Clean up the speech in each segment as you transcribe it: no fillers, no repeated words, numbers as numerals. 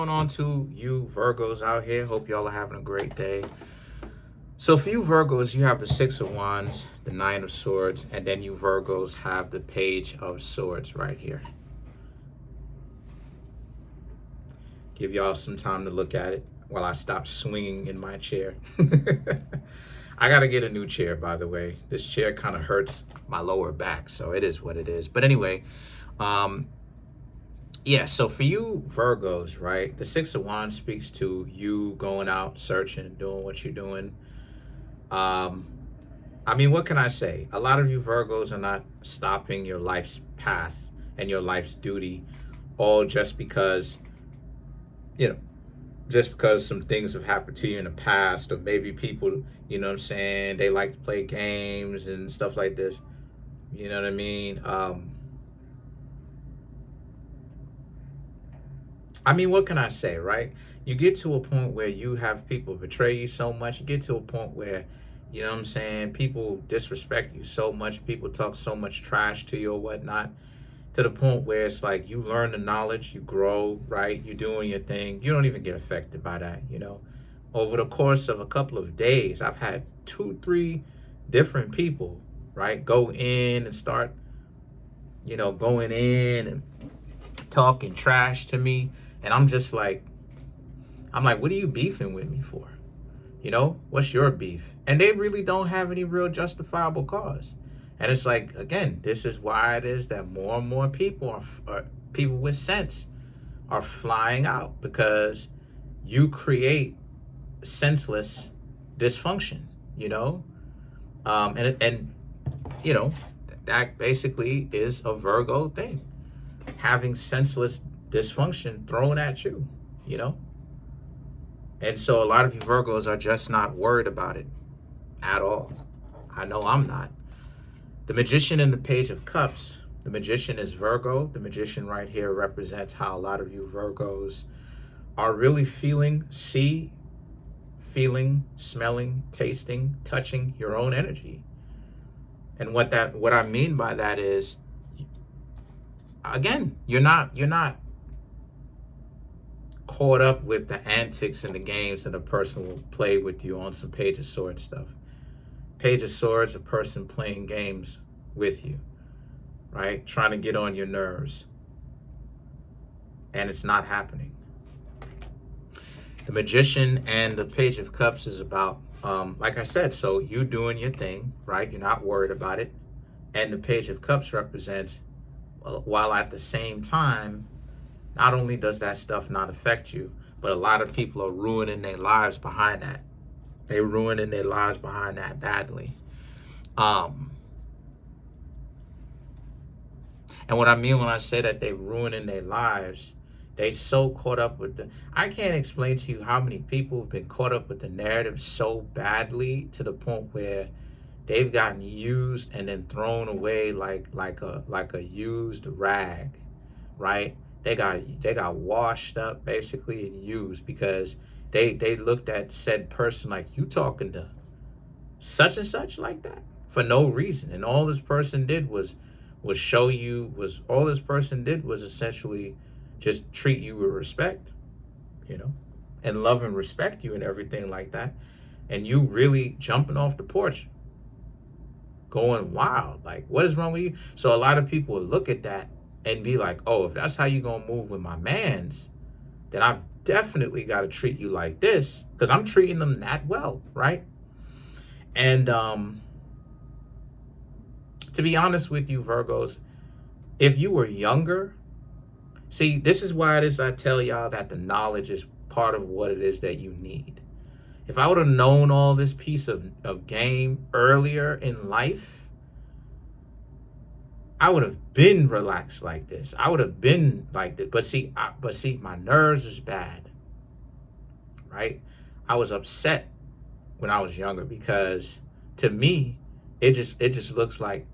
Going on to you Virgos out here. Hope y'all are having a great day. So for you Virgos, you have the Six of Wands, the Nine of Swords, and then you Virgos have the Page of Swords right here. Give y'all some time to look at it while I stop swinging in my chair. I got to get a new chair, by the way. This chair kind of hurts my lower back, so it is what it is. But anyway, yeah, so for you Virgos, right, the Six of Wands speaks to you going out, searching, doing what you're doing. I mean, what can I say? A lot of you Virgos are not stopping your life's path and your life's duty all just because, just because some things have happened to you in the past, or maybe people, you know what I'm saying, they like to play games and stuff like this. You know what I mean? I mean, what can I say, right? You get to a point where you have people betray you so much. You get to a point where, you know what I'm saying, people disrespect you so much. People talk so much trash to you or whatnot, to the point where it's like you learn the knowledge, you grow, right? You're doing your thing. You don't even get affected by that, you know? Over the course of a couple of days, I've had 2-3 different people, right, go in and start, going in and talking trash to me. And I'm like, what are you beefing with me for? What's your beef? And they really don't have any real justifiable cause. And it's like, again, this is why it is that more and more people are people with sense are flying out, because you create senseless dysfunction, and that basically is a Virgo thing, having senseless dysfunction thrown at you, And so a lot of you Virgos are just not worried about it at all. I know I'm not. The Magician and the Page of Cups. The Magician is Virgo. The Magician right here represents how a lot of you Virgos are really feeling, smelling, tasting, touching your own energy. And what I mean by that is, again, you're not caught up with the antics and the games that a person will play with you on some Page of Swords stuff. Page of Swords, a person playing games with you, right? Trying to get on your nerves. And it's not happening. The Magician and the Page of Cups is about, like I said, so you doing your thing, right? You're not worried about it. And the Page of Cups represents, while at the same time, not only does that stuff not affect you, but a lot of people are ruining their lives behind that. They're ruining their lives behind that badly. And what I mean when I say that they're ruining their lives, they so caught up with I can't explain to you how many people have been caught up with the narrative so badly to the point where they've gotten used and then thrown away like a used rag, right? They got washed up basically and used, because they looked at said person like, you talking to such and such like that for no reason. And all this person did was essentially just treat you with respect, and love and respect you and everything like that. And you really jumping off the porch, going wild. Like, what is wrong with you? So a lot of people will look at that and be like, oh, if that's how you gonna move with my mans, then I've definitely got to treat you like this, because I'm treating them that well, right? And to be honest with you, Virgos, if you were younger, see, this is why it is I tell y'all that the knowledge is part of what it is that you need. If I would have known all this piece of game earlier in life, I would have been relaxed like this. I would have been like this. But see, my nerves is bad, right? I was upset when I was younger, because to me, it just looks like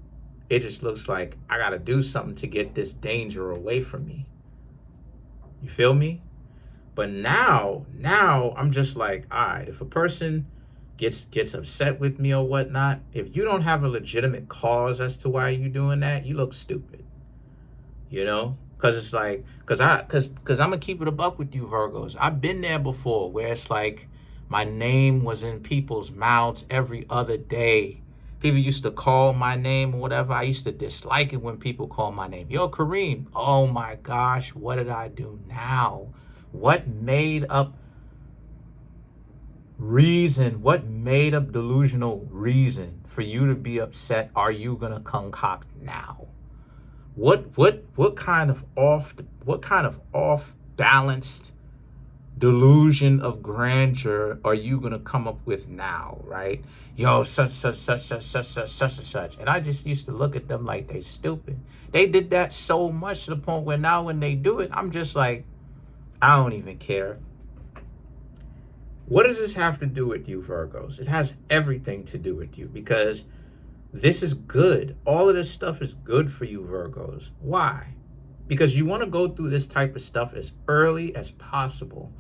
I got to do something to get this danger away from me. You feel me? But now I'm just like, all right, if a person gets upset with me or whatnot, if you don't have a legitimate cause as to why you doing that, you look stupid. Cause it's like, cause I'm gonna keep it a buck with you, Virgos. I've been there before, where it's like my name was in people's mouths every other day. People used to call my name or whatever. I used to dislike it when people call my name. Yo, Kareem. Oh my gosh, what did I do now? What made up reason? What made up delusional reason for you to be upset? Are you gonna concoct now? What kind of off balanced delusion of grandeur are you gonna come up with now, right? Yo, such. And I just used to look at them like they stupid. They did that so much to the point where now when they do it, I'm just like, I don't even care. What does this have to do with you, Virgos? It has everything to do with you, because this is good. All of this stuff is good for you, Virgos. Why? Because you want to go through this type of stuff as early as possible,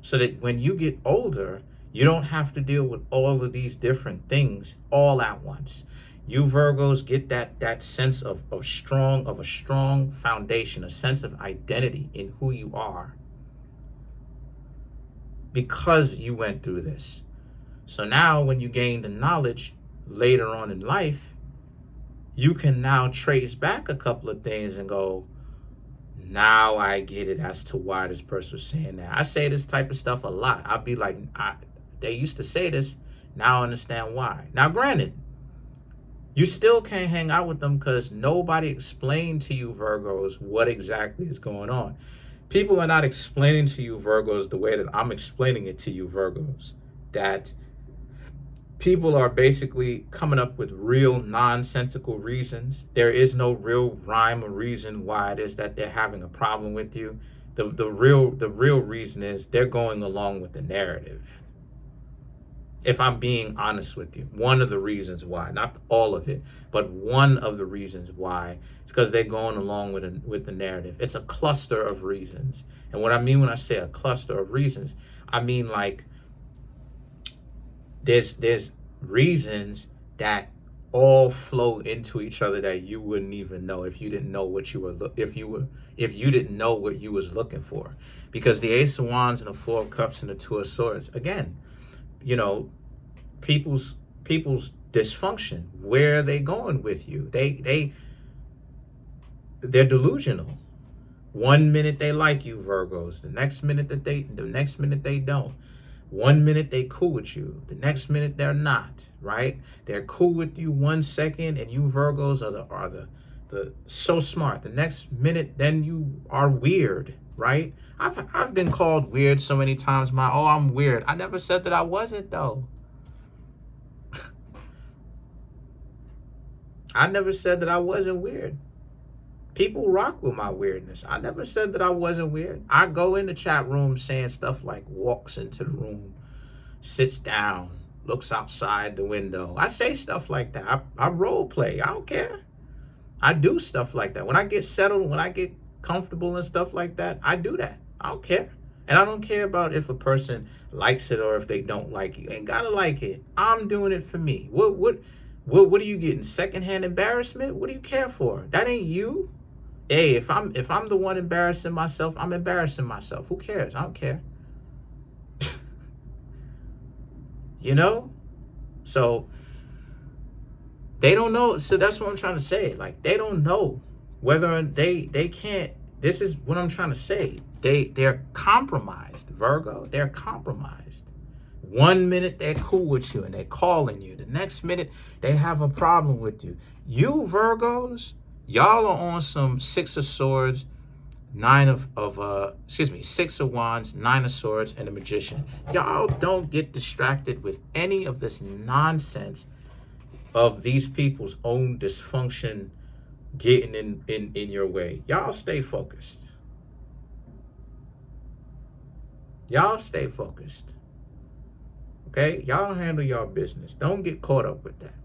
so that when you get older, you don't have to deal with all of these different things all at once. You Virgos get that sense of a strong foundation, a sense of identity in who you are, because you went through this. So now when you gain the knowledge later on in life, you can now trace back a couple of things and go, now I get it as to why this person was saying that. I say this type of stuff a lot. I'll be like, they used to say this, now I understand why. Now granted, you still can't hang out with them because nobody explained to you, Virgos, what exactly is going on. People are not explaining to you, Virgos, the way that I'm explaining it to you, Virgos, that people are basically coming up with real nonsensical reasons. There is no real rhyme or reason why it is that they're having a problem with you. The real reason is they're going along with the narrative. If I'm being honest with you, one of the reasons why, not all of it, but one of the reasons why, it's because they're going along with the narrative. It's a cluster of reasons. And what I mean when I say a cluster of reasons, I mean like there's reasons that all flow into each other that you wouldn't even know if you didn't know what you were if you didn't know what you was looking for. Because the Ace of Wands and the Four of Cups and the Two of Swords, again, you know, people's dysfunction, where are they going with you? They're delusional. One minute they like you, Virgos, the next minute they don't. One minute they cool with you, the next minute they're not, right? They're cool with you 1 second, and you Virgos are the so smart. The next minute, then you are weird, right? I've been called weird so many times. I'm weird. I never said that I wasn't, though. I never said that I wasn't weird. People rock with my weirdness. I never said that I wasn't weird. I go in the chat room saying stuff like walks into the room, sits down, looks outside the window. I say stuff like that. I role play. I don't care. I do stuff like that. When I get settled, when I get comfortable and stuff like that, I do that. I don't care. And I don't care about if a person likes it or if they don't like it. You ain't gotta like it. I'm doing it for me. What are you getting? Secondhand embarrassment? What do you care for? That ain't you. Hey, if I'm the one embarrassing myself, I'm embarrassing myself. Who cares? I don't care. You know? So they don't know. So that's what I'm trying to say. Like, they don't know whether they can't. This is what I'm trying to say. They're compromised, Virgo. They're compromised. 1 minute they're cool with you and they're calling you. The next minute they have a problem with you. You Virgos, y'all are on some Six of Swords, Six of Wands, Nine of Swords, and a Magician. Y'all don't get distracted with any of this nonsense of these people's own dysfunction getting in your way. Y'all stay focused. Y'all stay focused. Okay? Y'all handle your business. Don't get caught up with that.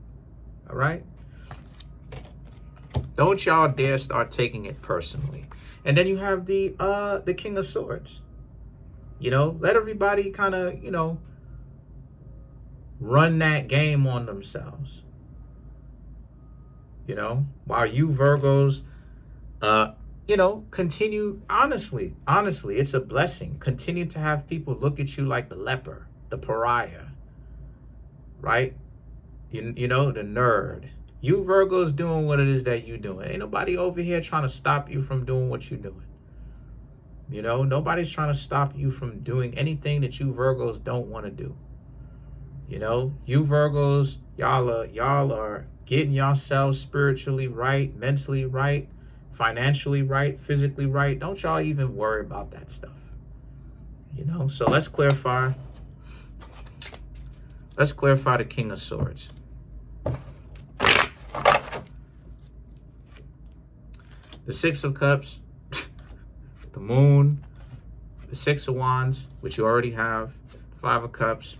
All right? Don't y'all dare start taking it personally. And then you have the King of Swords. You know, let everybody kind of, you know, run that game on themselves. You know, while you Virgos continue honestly, it's a blessing. Continue to have people look at you like the leper, the pariah, right? The nerd. You Virgos doing what it is that you doing. Ain't nobody over here trying to stop you from doing what you're doing. Nobody's trying to stop you from doing anything that you Virgos don't want to do. You Virgos, y'all are getting yourselves spiritually right, mentally right, financially right, physically right. Don't y'all even worry about that stuff. So let's clarify. Let's clarify the King of Swords. The Six of Cups, the Moon, the Six of Wands, which you already have, Five of Cups,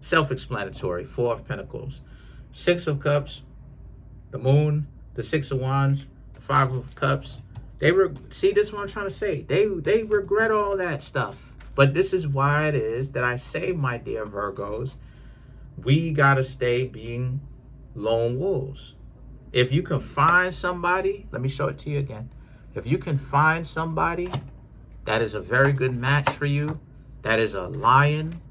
self-explanatory, Four of Pentacles, Six of Cups, the Moon, the Six of Wands, the Five of Cups. See, this is what I'm trying to say. They regret all that stuff. But this is why it is that I say, my dear Virgos, we got to stay being lone wolves. If you can find somebody, let me show it to you again. If you can find somebody that is a very good match for you, that is a lion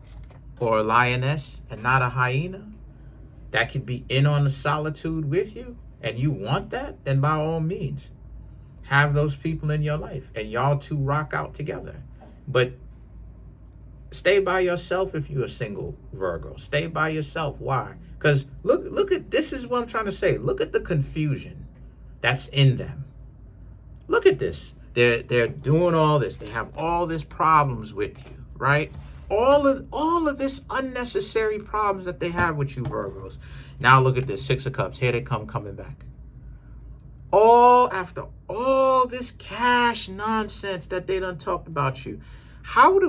or a lioness and not a hyena, that could be in on the solitude with you, and you want that, then by all means, have those people in your life and y'all two rock out together. But stay by yourself if you're a single Virgo. Stay by yourself. Why? Because look at, this is what I'm trying to say. Look at the confusion that's in them. Look at this. They're doing all this. They have all these problems with you, right? All of this unnecessary problems that they have with you Virgos. Now look at this, Six of Cups. Here they coming back. All after all this cash nonsense that they done talked about you. How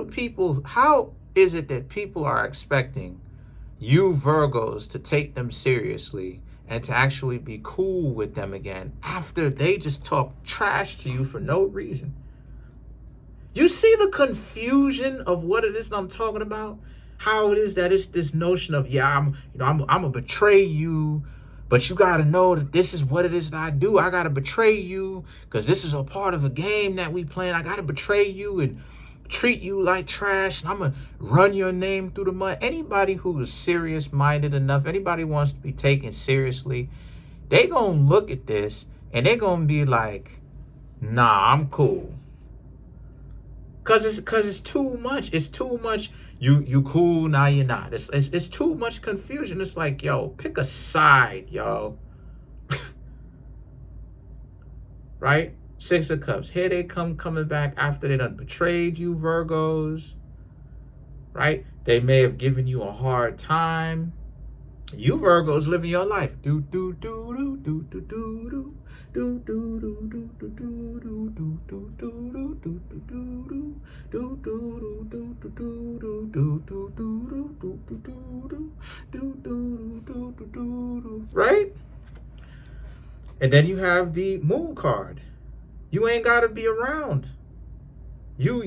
is it that people are expecting you Virgos to take them seriously and to actually be cool with them again after they just talk trash to you for no reason? You see the confusion of what it is I'm talking about? How it is that it's this notion of, I'm gonna betray you, but you gotta know that this is what it is that I do. I gotta betray you because this is a part of a game that we playing. I gotta betray you and treat you like trash, and I'm gonna run your name through the mud. Anybody who is serious minded enough, anybody wants to be taken seriously, they gonna look at this and they gonna be like, nah, I'm cool. Cause it's too much. It's too much. You cool, now you're not. It's too much confusion. It's like, yo, pick a side, yo. Right? Six of Cups. Here they coming back after they done betrayed you, Virgos. Right? They may have given you a hard time. You Virgos living your life. Do do do do do do do do do do do do do do do do do do. Right? And then you have the Moon card. You ain't gotta be around. You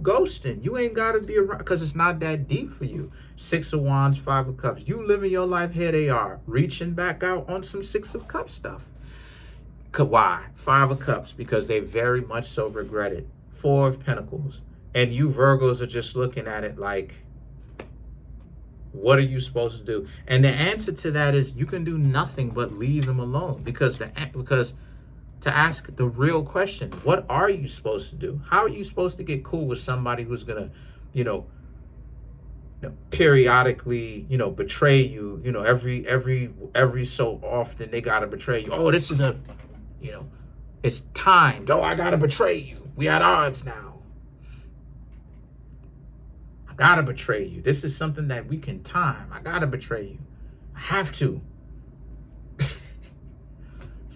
ghosting. You ain't gotta be around because it's not that deep for you. Six of Wands, Five of Cups. You living your life. Here they are, reaching back out on some Six of Cups stuff. Why? Five of Cups, because they very much so regret it. Four of Pentacles. And you Virgos are just looking at it like, what are you supposed to do? And the answer to that is you can do nothing but leave them alone. Because to ask the real question, what are you supposed to do? How are you supposed to get cool with somebody who's gonna, periodically, betray you? Every so often they gotta betray you. Oh, this is it's timed. Oh, I gotta betray you. We at odds now. I gotta betray you. This is something that we can time. I gotta betray you. I have to. It's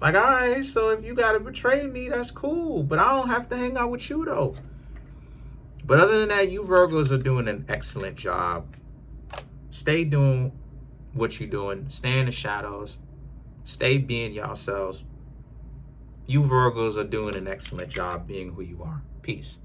like, all right, so if you gotta betray me, that's cool. But I don't have to hang out with you though. But other than that, you Virgos are doing an excellent job. Stay doing what you're doing. Stay in the shadows. Stay being yourselves. You Virgos are doing an excellent job being who you are. Peace.